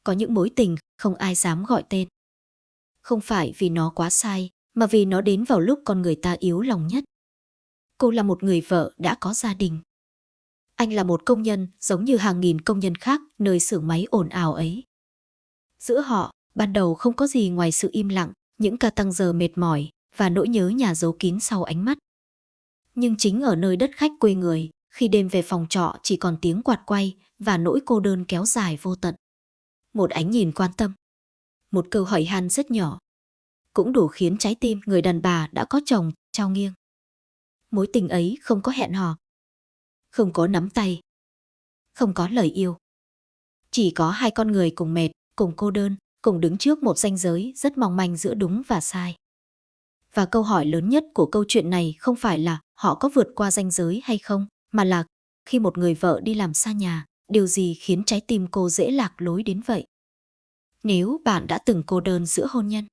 Có những mối tình không ai dám gọi tên. Không phải vì nó quá sai, mà vì nó đến vào lúc con người ta yếu lòng nhất. Cô là một người vợ đã có gia đình. Anh là một công nhân giống như hàng nghìn công nhân khác nơi xưởng máy ồn ào ấy. Giữa họ, ban đầu không có gì ngoài sự im lặng, những ca tăng giờ mệt mỏi và nỗi nhớ nhà giấu kín sau ánh mắt. Nhưng chính ở nơi đất khách quê người, khi đêm về phòng trọ chỉ còn tiếng quạt quay và nỗi cô đơn kéo dài vô tận. Một ánh nhìn quan tâm, một câu hỏi han rất nhỏ, cũng đủ khiến trái tim người đàn bà đã có chồng trao nghiêng. Mối tình ấy không có hẹn hò, không có nắm tay, không có lời yêu. Chỉ có hai con người cùng mệt, cùng cô đơn, cùng đứng trước một ranh giới rất mong manh giữa đúng và sai. Và câu hỏi lớn nhất của câu chuyện này không phải là họ có vượt qua ranh giới hay không, mà là khi một người vợ đi làm xa nhà, điều gì khiến trái tim cô dễ lạc lối đến vậy? Nếu bạn đã từng cô đơn giữa hôn nhân,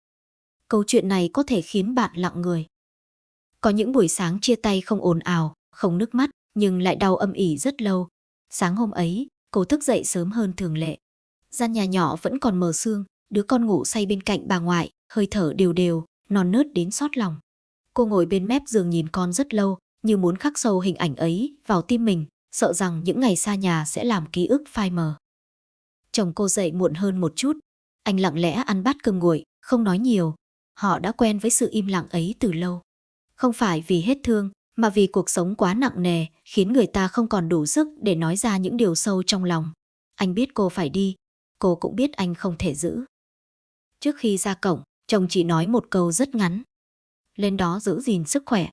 câu chuyện này có thể khiến bạn lặng người. Có những buổi sáng chia tay không ồn ào, không nước mắt, nhưng lại đau âm ỉ rất lâu. Sáng hôm ấy, cô thức dậy sớm hơn thường lệ. Gian nhà nhỏ vẫn còn mờ sương, đứa con ngủ say bên cạnh bà ngoại, hơi thở đều đều, non nớt đến xót lòng. Cô ngồi bên mép giường nhìn con rất lâu, như muốn khắc sâu hình ảnh ấy vào tim mình, sợ rằng những ngày xa nhà sẽ làm ký ức phai mờ. Chồng cô dậy muộn hơn một chút, anh lặng lẽ ăn bát cơm nguội, không nói nhiều. Họ đã quen với sự im lặng ấy từ lâu. Không phải vì hết thương, mà vì cuộc sống quá nặng nề, khiến người ta không còn đủ sức để nói ra những điều sâu trong lòng. Anh biết cô phải đi, cô cũng biết anh không thể giữ. Trước khi ra cổng, chồng chỉ nói một câu rất ngắn. Lên đó giữ gìn sức khỏe.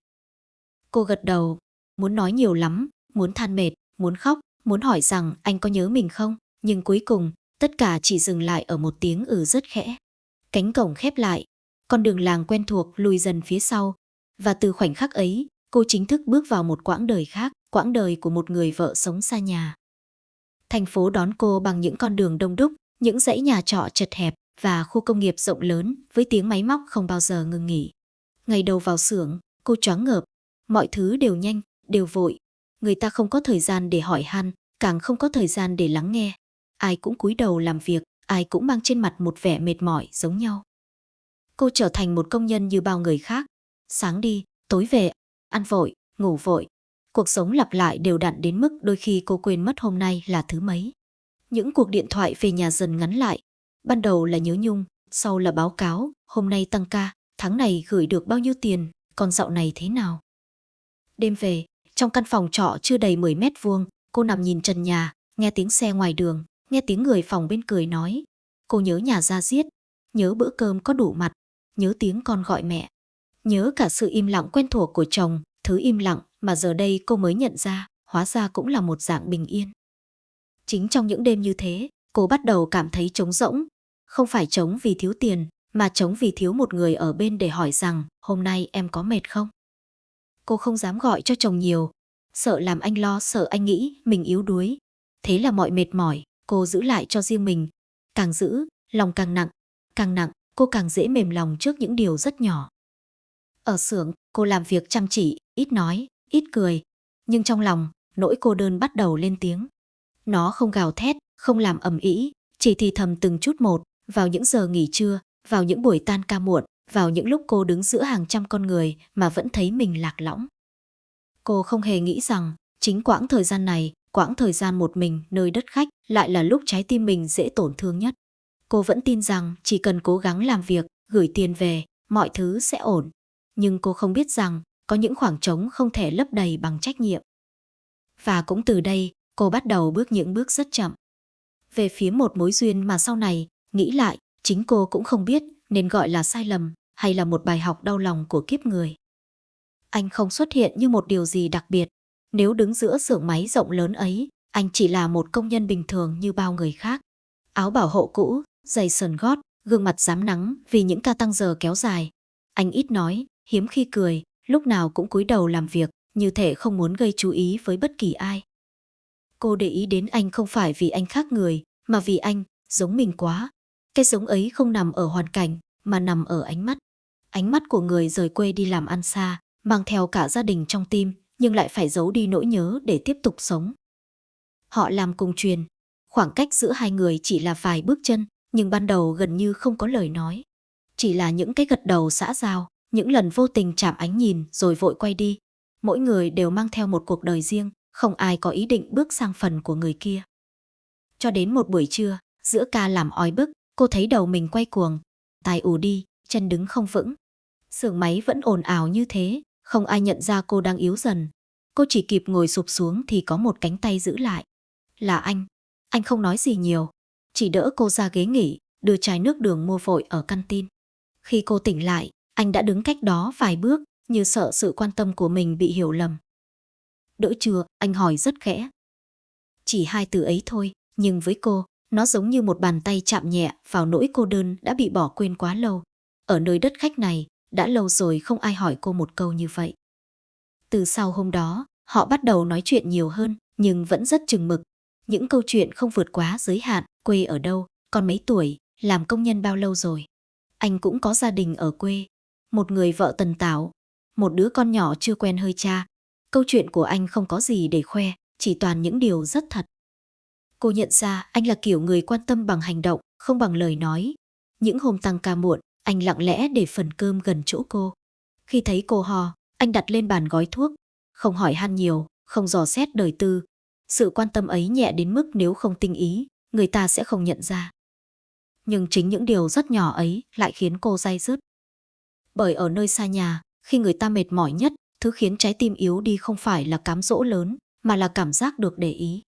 Cô gật đầu, muốn nói nhiều lắm, muốn than mệt, muốn khóc, muốn hỏi rằng anh có nhớ mình không, nhưng cuối cùng, tất cả chỉ dừng lại ở một tiếng rất khẽ. Cánh cổng khép lại, con đường làng quen thuộc lùi dần phía sau, và từ khoảnh khắc ấy, cô chính thức bước vào một quãng đời khác, quãng đời của một người vợ sống xa nhà. Thành phố đón cô bằng những con đường đông đúc, những dãy nhà trọ chật hẹp và khu công nghiệp rộng lớn với tiếng máy móc không bao giờ ngừng nghỉ. Ngày đầu vào xưởng, cô choáng ngợp, mọi thứ đều nhanh, đều vội. Người ta không có thời gian để hỏi han, càng không có thời gian để lắng nghe. Ai cũng cúi đầu làm việc, ai cũng mang trên mặt một vẻ mệt mỏi giống nhau. Cô trở thành một công nhân như bao người khác. Sáng đi, tối về, ăn vội, ngủ vội. Cuộc sống lặp lại đều đặn đến mức đôi khi cô quên mất hôm nay là thứ mấy. Những cuộc điện thoại về nhà dần ngắn lại. Ban đầu là nhớ nhung, sau là báo cáo, hôm nay tăng ca, tháng này gửi được bao nhiêu tiền, còn dạo này thế nào. Đêm về, trong căn phòng trọ chưa đầy 10 mét vuông, cô nằm nhìn trần nhà, nghe tiếng xe ngoài đường, nghe tiếng người phòng bên cười nói. Cô nhớ nhà ra diết, nhớ bữa cơm có đủ mặt, nhớ tiếng con gọi mẹ. Nhớ cả sự im lặng quen thuộc của chồng, thứ im lặng mà giờ đây cô mới nhận ra, hóa ra cũng là một dạng bình yên. Chính trong những đêm như thế, cô bắt đầu cảm thấy trống rỗng. Không phải trống vì thiếu tiền, mà trống vì thiếu một người ở bên để hỏi rằng hôm nay em có mệt không? Cô không dám gọi cho chồng nhiều, sợ làm anh lo, sợ anh nghĩ mình yếu đuối. Thế là mọi mệt mỏi, cô giữ lại cho riêng mình. Càng giữ, lòng càng nặng, cô càng dễ mềm lòng trước những điều rất nhỏ. Ở xưởng, cô làm việc chăm chỉ, ít nói, ít cười. Nhưng trong lòng, nỗi cô đơn bắt đầu lên tiếng. Nó không gào thét, không làm ầm ĩ, chỉ thì thầm từng chút một, vào những giờ nghỉ trưa, vào những buổi tan ca muộn, vào những lúc cô đứng giữa hàng trăm con người mà vẫn thấy mình lạc lõng. Cô không hề nghĩ rằng, chính quãng thời gian này, quãng thời gian một mình nơi đất khách lại là lúc trái tim mình dễ tổn thương nhất. Cô vẫn tin rằng chỉ cần cố gắng làm việc, gửi tiền về, mọi thứ sẽ ổn. Nhưng cô không biết rằng có những khoảng trống không thể lấp đầy bằng trách nhiệm. Và cũng từ đây, cô bắt đầu bước những bước rất chậm. Về phía một mối duyên mà sau này, nghĩ lại, chính cô cũng không biết nên gọi là sai lầm hay là một bài học đau lòng của kiếp người. Anh không xuất hiện như một điều gì đặc biệt. Nếu đứng giữa xưởng máy rộng lớn ấy, anh chỉ là một công nhân bình thường như bao người khác. Áo bảo hộ cũ, giày sờn gót, gương mặt rám nắng vì những ca tăng giờ kéo dài. Anh ít nói, hiếm khi cười, lúc nào cũng cúi đầu làm việc, như thể không muốn gây chú ý với bất kỳ ai. Cô để ý đến anh không phải vì anh khác người, mà vì anh giống mình quá. Cái giống ấy không nằm ở hoàn cảnh, mà nằm ở ánh mắt. Ánh mắt của người rời quê đi làm ăn xa, mang theo cả gia đình trong tim, nhưng lại phải giấu đi nỗi nhớ để tiếp tục sống. Họ làm cùng truyền, Khoảng cách giữa hai người chỉ là vài bước chân, nhưng ban đầu gần như không có lời nói. Chỉ là những cái gật đầu xã giao, những lần vô tình chạm ánh nhìn rồi vội quay đi. Mỗi người đều mang theo một cuộc đời riêng, không ai có ý định bước sang phần của người kia. Cho đến một buổi trưa, giữa ca làm oi bức, cô thấy đầu mình quay cuồng, tai ù đi, chân đứng không vững. Xưởng máy vẫn ồn ào như thế, không ai nhận ra cô đang yếu dần. Cô chỉ kịp ngồi sụp xuống thì có một cánh tay giữ lại. Là anh. Anh không nói gì nhiều, chỉ đỡ cô ra ghế nghỉ, đưa chai nước đường mua vội ở căn tin. Khi cô tỉnh lại, anh đã đứng cách đó vài bước, như sợ sự quan tâm của mình bị hiểu lầm. Đỡ chưa? Anh hỏi rất khẽ. Chỉ hai từ ấy thôi, nhưng với cô, nó giống như một bàn tay chạm nhẹ vào nỗi cô đơn đã bị bỏ quên quá lâu. Ở nơi đất khách này, đã lâu rồi không ai hỏi cô một câu như vậy. Từ sau hôm đó, họ bắt đầu nói chuyện nhiều hơn, nhưng vẫn rất chừng mực. Những câu chuyện không vượt quá giới hạn, quê ở đâu, con mấy tuổi, làm công nhân bao lâu rồi. Anh cũng có gia đình ở quê, một người vợ tần tảo, một đứa con nhỏ chưa quen hơi cha. Câu chuyện của anh không có gì để khoe, chỉ toàn những điều rất thật. Cô nhận ra anh là kiểu người quan tâm bằng hành động, không bằng lời nói. Những hôm tăng ca muộn, anh lặng lẽ để phần cơm gần chỗ cô. Khi thấy cô ho, anh đặt lên bàn gói thuốc, không hỏi han nhiều, không dò xét đời tư. Sự quan tâm ấy nhẹ đến mức nếu không tinh ý, người ta sẽ không nhận ra. Nhưng chính những điều rất nhỏ ấy lại khiến cô day dứt. Bởi ở nơi xa nhà, khi người ta mệt mỏi nhất, thứ khiến trái tim yếu đi không phải là cám dỗ lớn, mà là cảm giác được để ý.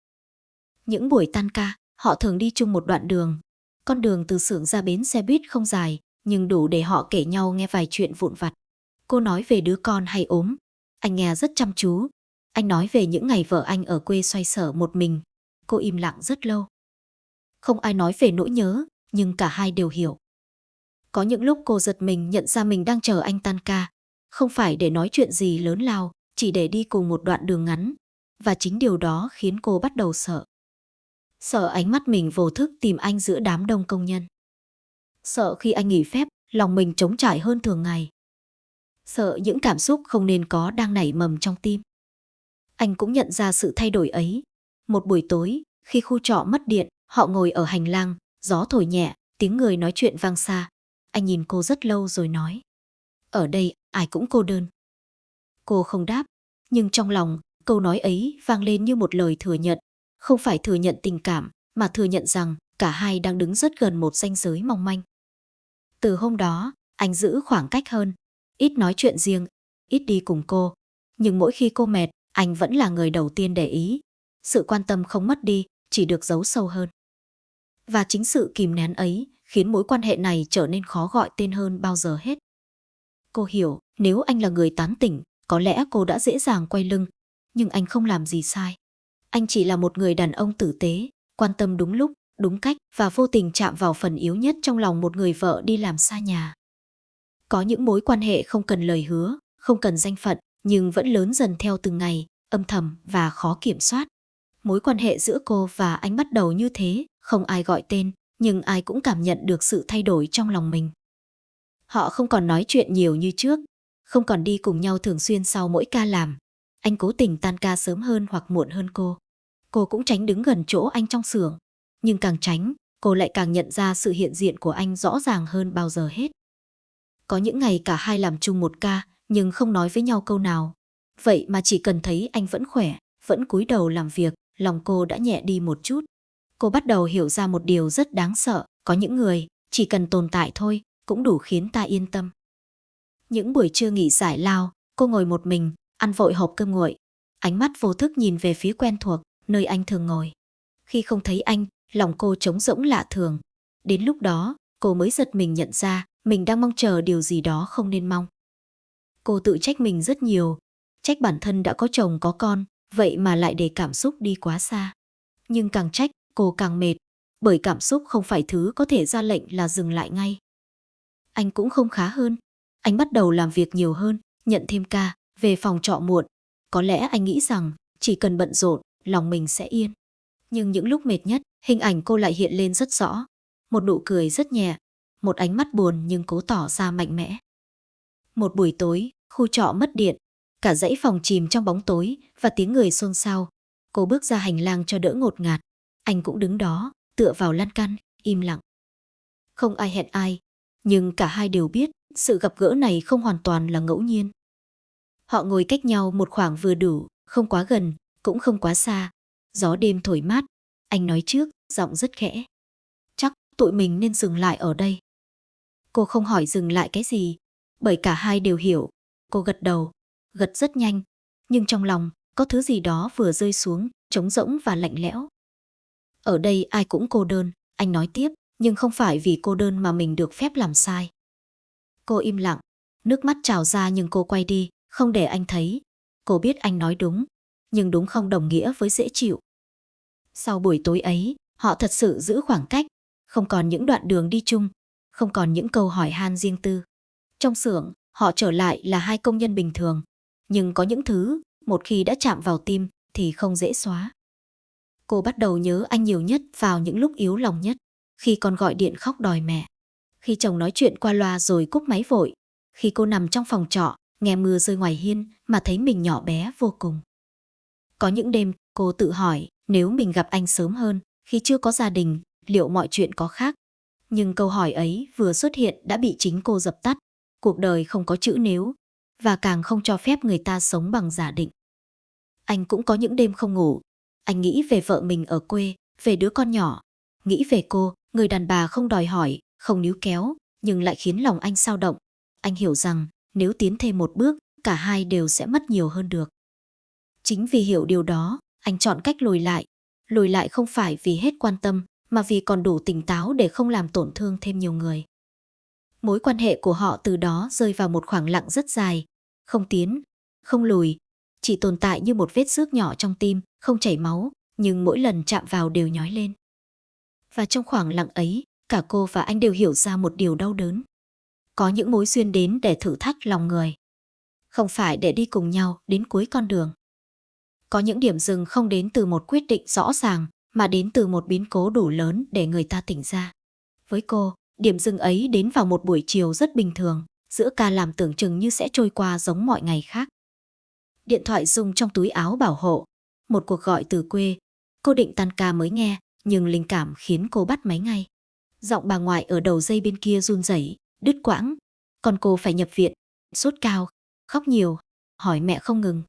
Những buổi tan ca, họ thường đi chung một đoạn đường. Con đường từ xưởng ra bến xe buýt không dài, nhưng đủ để họ kể nhau nghe vài chuyện vụn vặt. Cô nói về đứa con hay ốm, anh nghe rất chăm chú. Anh nói về những ngày vợ anh ở quê xoay sở một mình. Cô im lặng rất lâu. Không ai nói về nỗi nhớ, nhưng cả hai đều hiểu. Có những lúc cô giật mình nhận ra mình đang chờ anh tan ca. Không phải để nói chuyện gì lớn lao, chỉ để đi cùng một đoạn đường ngắn. Và chính điều đó khiến cô bắt đầu sợ. Sợ ánh mắt mình vô thức tìm anh giữa đám đông công nhân. Sợ khi anh nghỉ phép, lòng mình trống trải hơn thường ngày. Sợ những cảm xúc không nên có đang nảy mầm trong tim. Anh cũng nhận ra sự thay đổi ấy. Một buổi tối, khi khu trọ mất điện, họ ngồi ở hành lang, gió thổi nhẹ, tiếng người nói chuyện vang xa. Anh nhìn cô rất lâu rồi nói. Ở đây, ai cũng cô đơn. Cô không đáp, nhưng trong lòng, câu nói ấy vang lên như một lời thừa nhận. Không phải thừa nhận tình cảm, mà thừa nhận rằng cả hai đang đứng rất gần một ranh giới mong manh. Từ hôm đó, anh giữ khoảng cách hơn, ít nói chuyện riêng, ít đi cùng cô. Nhưng mỗi khi cô mệt, anh vẫn là người đầu tiên để ý. Sự quan tâm không mất đi, chỉ được giấu sâu hơn. Và chính sự kìm nén ấy khiến mối quan hệ này trở nên khó gọi tên hơn bao giờ hết. Cô hiểu, nếu anh là người tán tỉnh, có lẽ cô đã dễ dàng quay lưng. Nhưng anh không làm gì sai. Anh chỉ là một người đàn ông tử tế, quan tâm đúng lúc, đúng cách và vô tình chạm vào phần yếu nhất trong lòng một người vợ đi làm xa nhà. Có những mối quan hệ không cần lời hứa, không cần danh phận, nhưng vẫn lớn dần theo từng ngày, âm thầm và khó kiểm soát. Mối quan hệ giữa cô và anh bắt đầu như thế, không ai gọi tên, nhưng ai cũng cảm nhận được sự thay đổi trong lòng mình. Họ không còn nói chuyện nhiều như trước, không còn đi cùng nhau thường xuyên sau mỗi ca làm. Anh cố tình tan ca sớm hơn hoặc muộn hơn cô. Cô cũng tránh đứng gần chỗ anh trong xưởng. Nhưng càng tránh, cô lại càng nhận ra sự hiện diện của anh rõ ràng hơn bao giờ hết. Có những ngày cả hai làm chung một ca, nhưng không nói với nhau câu nào. Vậy mà chỉ cần thấy anh vẫn khỏe, vẫn cúi đầu làm việc, lòng cô đã nhẹ đi một chút. Cô bắt đầu hiểu ra một điều rất đáng sợ, có những người, chỉ cần tồn tại thôi, cũng đủ khiến ta yên tâm. Những buổi trưa nghỉ giải lao, cô ngồi một mình, ăn vội hộp cơm nguội. Ánh mắt vô thức nhìn về phía quen thuộc, nơi anh thường ngồi. Khi không thấy anh, lòng cô trống rỗng lạ thường. Đến lúc đó, cô mới giật mình nhận ra mình đang mong chờ điều gì đó không nên mong. Cô tự trách mình rất nhiều, trách bản thân đã có chồng có con, vậy mà lại để cảm xúc đi quá xa. Nhưng càng trách, cô càng mệt, bởi cảm xúc không phải thứ có thể ra lệnh là dừng lại ngay. Anh cũng không khá hơn. Anh bắt đầu làm việc nhiều hơn, nhận thêm ca, về phòng trọ muộn. Có lẽ anh nghĩ rằng chỉ cần bận rộn, lòng mình sẽ yên. Nhưng những lúc mệt nhất, hình ảnh cô lại hiện lên rất rõ. Một nụ cười rất nhẹ, một ánh mắt buồn nhưng cố tỏ ra mạnh mẽ. Một buổi tối, khu trọ mất điện, cả dãy phòng chìm trong bóng tối và tiếng người xôn xao. Cô bước ra hành lang cho đỡ ngột ngạt. Anh cũng đứng đó, tựa vào lan can, im lặng. Không ai hẹn ai, nhưng cả hai đều biết sự gặp gỡ này không hoàn toàn là ngẫu nhiên. Họ ngồi cách nhau một khoảng vừa đủ, không quá gần, cũng không quá xa. Gió đêm thổi mát, anh nói trước, giọng rất khẽ. Chắc tụi mình nên dừng lại ở đây. Cô không hỏi dừng lại cái gì, bởi cả hai đều hiểu. Cô gật đầu, gật rất nhanh, nhưng trong lòng có thứ gì đó vừa rơi xuống, trống rỗng và lạnh lẽo. Ở đây ai cũng cô đơn, anh nói tiếp, nhưng không phải vì cô đơn mà mình được phép làm sai. Cô im lặng, nước mắt trào ra nhưng cô quay đi, không để anh thấy. Cô biết anh nói đúng, nhưng đúng không đồng nghĩa với dễ chịu. Sau buổi tối ấy, họ thật sự giữ khoảng cách, không còn những đoạn đường đi chung, không còn những câu hỏi han riêng tư. Trong xưởng, họ trở lại là hai công nhân bình thường, nhưng có những thứ, một khi đã chạm vào tim thì không dễ xóa. Cô bắt đầu nhớ anh nhiều nhất vào những lúc yếu lòng nhất, khi con gọi điện khóc đòi mẹ, khi chồng nói chuyện qua loa rồi cúp máy vội, khi cô nằm trong phòng trọ, nghe mưa rơi ngoài hiên mà thấy mình nhỏ bé vô cùng. Có những đêm cô tự hỏi nếu mình gặp anh sớm hơn, khi chưa có gia đình, liệu mọi chuyện có khác? Nhưng câu hỏi ấy vừa xuất hiện đã bị chính cô dập tắt. Cuộc đời không có chữ nếu, và càng không cho phép người ta sống bằng giả định. Anh cũng có những đêm không ngủ. Anh nghĩ về vợ mình ở quê, về đứa con nhỏ. Nghĩ về cô, người đàn bà không đòi hỏi, không níu kéo, nhưng lại khiến lòng anh xao động. Anh hiểu rằng nếu tiến thêm một bước, cả hai đều sẽ mất nhiều hơn được. Chính vì hiểu điều đó, anh chọn cách lùi lại. Lùi lại không phải vì hết quan tâm, mà vì còn đủ tỉnh táo để không làm tổn thương thêm nhiều người. Mối quan hệ của họ từ đó rơi vào một khoảng lặng rất dài, không tiến, không lùi, chỉ tồn tại như một vết xước nhỏ trong tim, không chảy máu, nhưng mỗi lần chạm vào đều nhói lên. Và trong khoảng lặng ấy, cả cô và anh đều hiểu ra một điều đau đớn. Có những mối duyên đến để thử thách lòng người, không phải để đi cùng nhau đến cuối con đường. Có những điểm dừng không đến từ một quyết định rõ ràng, mà đến từ một biến cố đủ lớn để người ta tỉnh ra. Với cô, điểm dừng ấy đến vào một buổi chiều rất bình thường, giữa ca làm tưởng chừng như sẽ trôi qua giống mọi ngày khác. Điện thoại rung trong túi áo bảo hộ, một cuộc gọi từ quê. Cô định tan ca mới nghe, nhưng linh cảm khiến cô bắt máy ngay. Giọng bà ngoại ở đầu dây bên kia run rẩy, đứt quãng. Con cô phải nhập viện, sốt cao, khóc nhiều, hỏi mẹ không ngừng.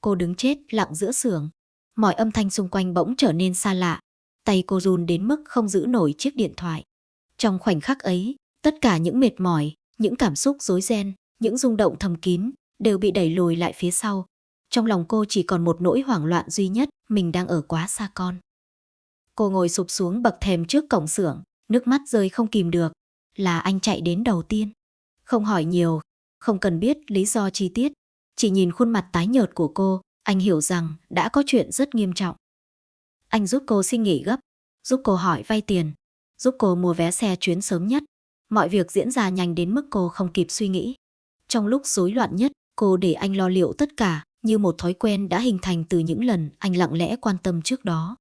Cô đứng chết lặng giữa xưởng, mọi âm thanh xung quanh bỗng trở nên xa lạ. Tay cô run đến mức không giữ nổi chiếc điện thoại. Trong khoảnh khắc ấy, tất cả những mệt mỏi, những cảm xúc rối ren, những rung động thầm kín đều bị đẩy lùi lại phía sau. Trong lòng cô chỉ còn một nỗi hoảng loạn duy nhất, mình đang ở quá xa con. Cô ngồi sụp xuống bậc thềm trước cổng xưởng, nước mắt rơi không kìm được. Là anh chạy đến đầu tiên. Không hỏi nhiều, không cần biết lý do chi tiết. Chỉ nhìn khuôn mặt tái nhợt của cô, anh hiểu rằng đã có chuyện rất nghiêm trọng. Anh giúp cô xin nghỉ gấp, giúp cô hỏi vay tiền, giúp cô mua vé xe chuyến sớm nhất. Mọi việc diễn ra nhanh đến mức cô không kịp suy nghĩ. Trong lúc rối loạn nhất, cô để anh lo liệu tất cả, như một thói quen đã hình thành từ những lần anh lặng lẽ quan tâm trước đó.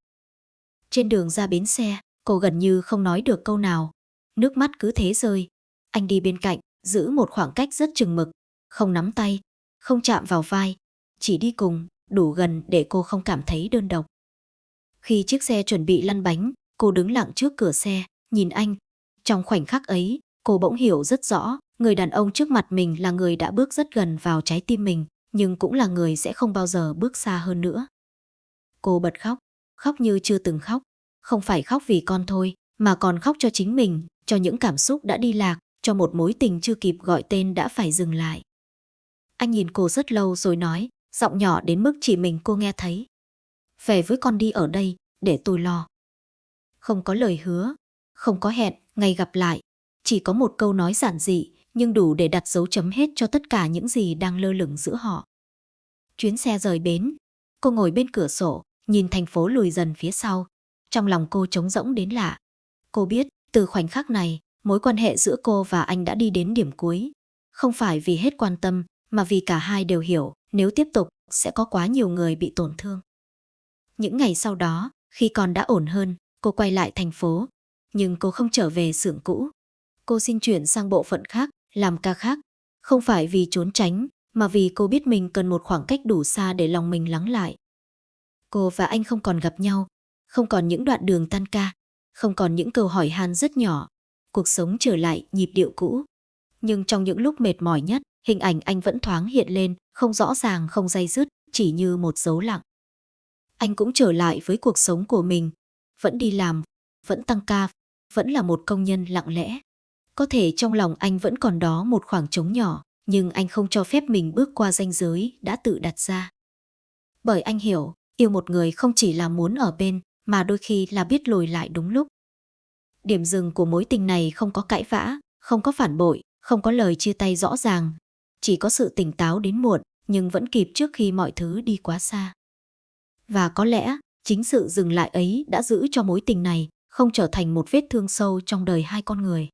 Trên đường ra bến xe, cô gần như không nói được câu nào. Nước mắt cứ thế rơi. Anh đi bên cạnh, giữ một khoảng cách rất chừng mực, không nắm tay, không chạm vào vai, chỉ đi cùng, đủ gần để cô không cảm thấy đơn độc. Khi chiếc xe chuẩn bị lăn bánh, cô đứng lặng trước cửa xe, nhìn anh. Trong khoảnh khắc ấy, cô bỗng hiểu rất rõ, người đàn ông trước mặt mình là người đã bước rất gần vào trái tim mình, nhưng cũng là người sẽ không bao giờ bước xa hơn nữa. Cô bật khóc, khóc như chưa từng khóc. Không phải khóc vì con thôi, mà còn khóc cho chính mình, cho những cảm xúc đã đi lạc, cho một mối tình chưa kịp gọi tên đã phải dừng lại. Anh nhìn cô rất lâu rồi nói, giọng nhỏ đến mức chỉ mình cô nghe thấy. Về với con đi ở đây, để tôi lo. Không có lời hứa, không có hẹn, ngày gặp lại. Chỉ có một câu nói giản dị, nhưng đủ để đặt dấu chấm hết cho tất cả những gì đang lơ lửng giữa họ. Chuyến xe rời bến. Cô ngồi bên cửa sổ, nhìn thành phố lùi dần phía sau. Trong lòng cô trống rỗng đến lạ. Cô biết, từ khoảnh khắc này, mối quan hệ giữa cô và anh đã đi đến điểm cuối. Không phải vì hết quan tâm, mà vì cả hai đều hiểu, nếu tiếp tục, sẽ có quá nhiều người bị tổn thương. Những ngày sau đó, khi con đã ổn hơn, cô quay lại thành phố. Nhưng cô không trở về xưởng cũ. Cô xin chuyển sang bộ phận khác, làm ca khác. Không phải vì trốn tránh, mà vì cô biết mình cần một khoảng cách đủ xa để lòng mình lắng lại. Cô và anh không còn gặp nhau, Không còn những đoạn đường tan ca, không còn những câu hỏi han rất nhỏ. Cuộc sống trở lại nhịp điệu cũ. Nhưng trong những lúc mệt mỏi nhất, hình ảnh anh vẫn thoáng hiện lên, không rõ ràng, không day dứt, chỉ như một dấu lặng. Anh cũng trở lại với cuộc sống của mình, vẫn đi làm, vẫn tăng ca, vẫn là một công nhân lặng lẽ. Có thể trong lòng anh vẫn còn đó một khoảng trống nhỏ, nhưng anh không cho phép mình bước qua ranh giới đã tự đặt ra. Bởi anh hiểu, yêu một người không chỉ là muốn ở bên, mà đôi khi là biết lùi lại đúng lúc. Điểm dừng của mối tình này không có cãi vã, không có phản bội, không có lời chia tay rõ ràng. Chỉ có sự tỉnh táo đến muộn, nhưng vẫn kịp trước khi mọi thứ đi quá xa. Và có lẽ, chính sự dừng lại ấy đã giữ cho mối tình này không trở thành một vết thương sâu trong đời hai con người.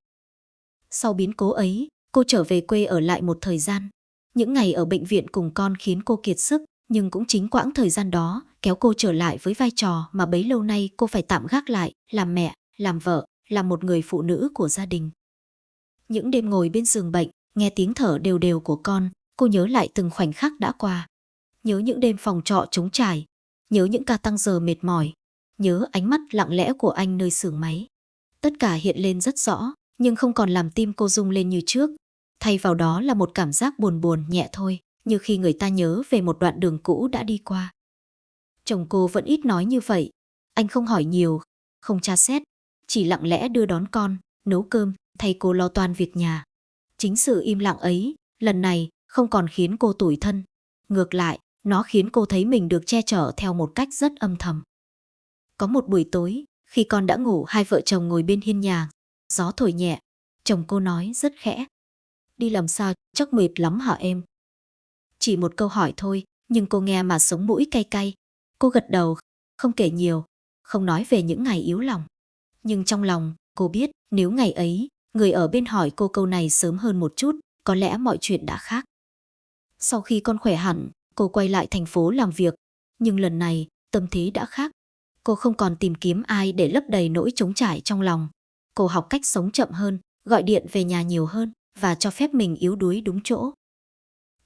Sau biến cố ấy, cô trở về quê ở lại một thời gian. Những ngày ở bệnh viện cùng con khiến cô kiệt sức, nhưng cũng chính quãng thời gian đó kéo cô trở lại với vai trò mà bấy lâu nay cô phải tạm gác lại, làm mẹ, làm vợ, làm một người phụ nữ của gia đình. Những đêm ngồi bên giường bệnh, nghe tiếng thở đều đều của con, cô nhớ lại từng khoảnh khắc đã qua. Nhớ những đêm phòng trọ trống trải, nhớ những ca tăng giờ mệt mỏi, nhớ ánh mắt lặng lẽ của anh nơi xưởng máy. Tất cả hiện lên rất rõ, nhưng không còn làm tim cô rung lên như trước. Thay vào đó là một cảm giác buồn buồn nhẹ thôi, như khi người ta nhớ về một đoạn đường cũ đã đi qua. Chồng cô vẫn ít nói như vậy. Anh không hỏi nhiều, không tra xét, chỉ lặng lẽ đưa đón con, nấu cơm, thay cô lo toan việc nhà. Chính sự im lặng ấy, lần này không còn khiến cô tủi thân. Ngược lại, nó khiến cô thấy mình được che chở theo một cách rất âm thầm. Có một buổi tối, khi con đã ngủ, hai vợ chồng ngồi bên hiên nhà, gió thổi nhẹ, chồng cô nói rất khẽ. Đi làm sao, chắc mệt lắm hả em? Chỉ một câu hỏi thôi, nhưng cô nghe mà sống mũi cay cay. Cô gật đầu, không kể nhiều, không nói về những ngày yếu lòng. Nhưng trong lòng, cô biết nếu ngày ấy, người ở bên hỏi cô câu này sớm hơn một chút, có lẽ mọi chuyện đã khác. Sau khi con khỏe hẳn, cô quay lại thành phố làm việc. Nhưng lần này, tâm thế đã khác. Cô không còn tìm kiếm ai để lấp đầy nỗi trống trải trong lòng. Cô học cách sống chậm hơn, gọi điện về nhà nhiều hơn và cho phép mình yếu đuối đúng chỗ.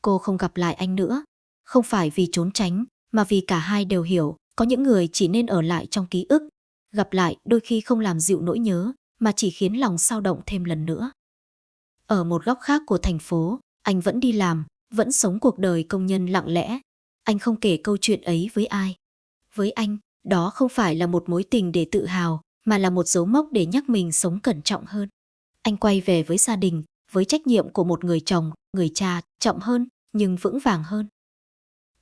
Cô không gặp lại anh nữa, không phải vì trốn tránh, mà vì cả hai đều hiểu có những người chỉ nên ở lại trong ký ức. Gặp lại đôi khi không làm dịu nỗi nhớ, mà chỉ khiến lòng xao động thêm lần nữa. Ở một góc khác của thành phố, anh vẫn đi làm, vẫn sống cuộc đời công nhân lặng lẽ. Anh không kể câu chuyện ấy với ai. Với anh, đó không phải là một mối tình để tự hào, mà là một dấu mốc để nhắc mình sống cẩn trọng hơn. Anh quay về với gia đình, với trách nhiệm của một người chồng, người cha, chậm hơn, nhưng vững vàng hơn.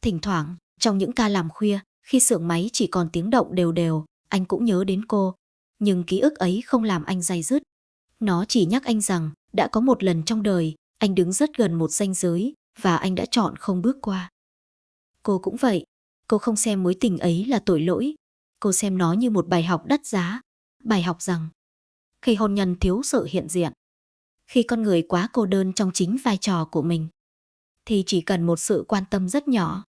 Thỉnh thoảng, trong những ca làm khuya, khi xưởng máy chỉ còn tiếng động đều đều, anh cũng nhớ đến cô. Nhưng ký ức ấy không làm anh day dứt. Nó chỉ nhắc anh rằng, đã có một lần trong đời, anh đứng rất gần một ranh giới, và anh đã chọn không bước qua. Cô cũng vậy. Cô không xem mối tình ấy là tội lỗi. Cô xem nó như một bài học đắt giá. Bài học rằng, khi hôn nhân thiếu sự hiện diện, khi con người quá cô đơn trong chính vai trò của mình, thì chỉ cần một sự quan tâm rất nhỏ,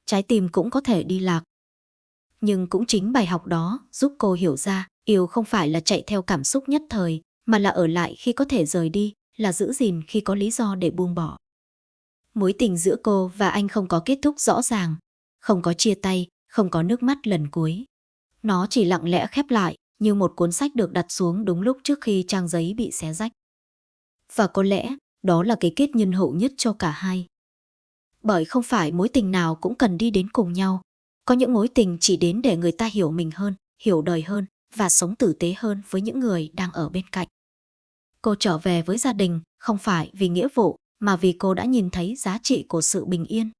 trái tim cũng có thể đi lạc. Nhưng cũng chính bài học đó giúp cô hiểu ra, yêu không phải là chạy theo cảm xúc nhất thời, mà là ở lại khi có thể rời đi, là giữ gìn khi có lý do để buông bỏ. Mối tình giữa cô và anh không có kết thúc rõ ràng, không có chia tay, không có nước mắt lần cuối. Nó chỉ lặng lẽ khép lại, như một cuốn sách được đặt xuống đúng lúc trước khi trang giấy bị xé rách. Và có lẽ, đó là cái kết nhân hậu nhất cho cả hai. Bởi không phải mối tình nào cũng cần đi đến cùng nhau. Có những mối tình chỉ đến để người ta hiểu mình hơn, hiểu đời hơn và sống tử tế hơn với những người đang ở bên cạnh. Cô trở về với gia đình không phải vì nghĩa vụ, mà vì cô đã nhìn thấy giá trị của sự bình yên.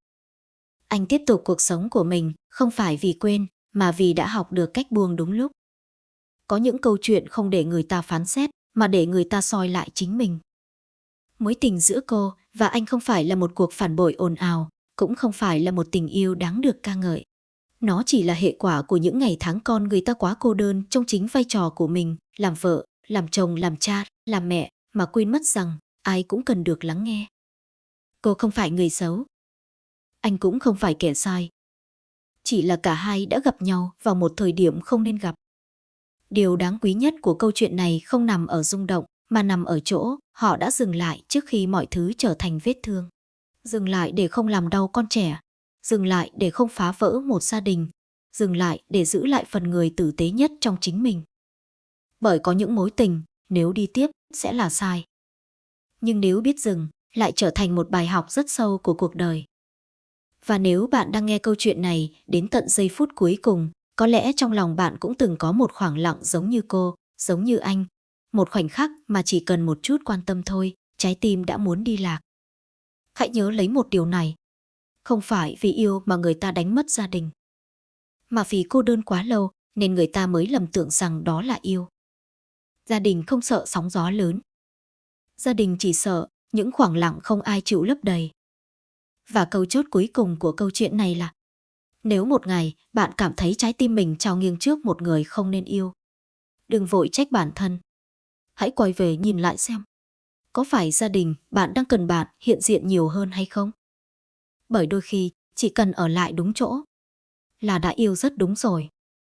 Anh tiếp tục cuộc sống của mình, không phải vì quên, mà vì đã học được cách buông đúng lúc. Có những câu chuyện không để người ta phán xét, mà để người ta soi lại chính mình. Mối tình giữa cô và anh không phải là một cuộc phản bội ồn ào, cũng không phải là một tình yêu đáng được ca ngợi. Nó chỉ là hệ quả của những ngày tháng con người ta quá cô đơn trong chính vai trò của mình, làm vợ, làm chồng, làm cha, làm mẹ, mà quên mất rằng ai cũng cần được lắng nghe. Cô không phải người xấu. Anh cũng không phải kẻ sai. Chỉ là cả hai đã gặp nhau vào một thời điểm không nên gặp. Điều đáng quý nhất của câu chuyện này không nằm ở rung động, mà nằm ở chỗ họ đã dừng lại trước khi mọi thứ trở thành vết thương. Dừng lại để không làm đau con trẻ. Dừng lại để không phá vỡ một gia đình. dừng lại để giữ lại phần người tử tế nhất trong chính mình. Bởi có những mối tình, nếu đi tiếp sẽ là sai. Nhưng nếu biết dừng, lại trở thành một bài học rất sâu của cuộc đời. Và nếu bạn đang nghe câu chuyện này đến tận giây phút cuối cùng, có lẽ trong lòng bạn cũng từng có một khoảng lặng giống như cô, giống như anh. Một khoảnh khắc mà chỉ cần một chút quan tâm thôi, trái tim đã muốn đi lạc. Hãy nhớ lấy một điều này. Không phải vì yêu mà người ta đánh mất gia đình. Mà vì cô đơn quá lâu nên người ta mới lầm tưởng rằng đó là yêu. Gia đình không sợ sóng gió lớn. Gia đình chỉ sợ những khoảng lặng không ai chịu lấp đầy. Và câu chốt cuối cùng của câu chuyện này là: nếu một ngày bạn cảm thấy trái tim mình trao nghiêng trước một người không nên yêu, đừng vội trách bản thân. Hãy quay về nhìn lại xem, có phải gia đình bạn đang cần bạn hiện diện nhiều hơn hay không? Bởi đôi khi chỉ cần ở lại đúng chỗ là đã yêu rất đúng rồi.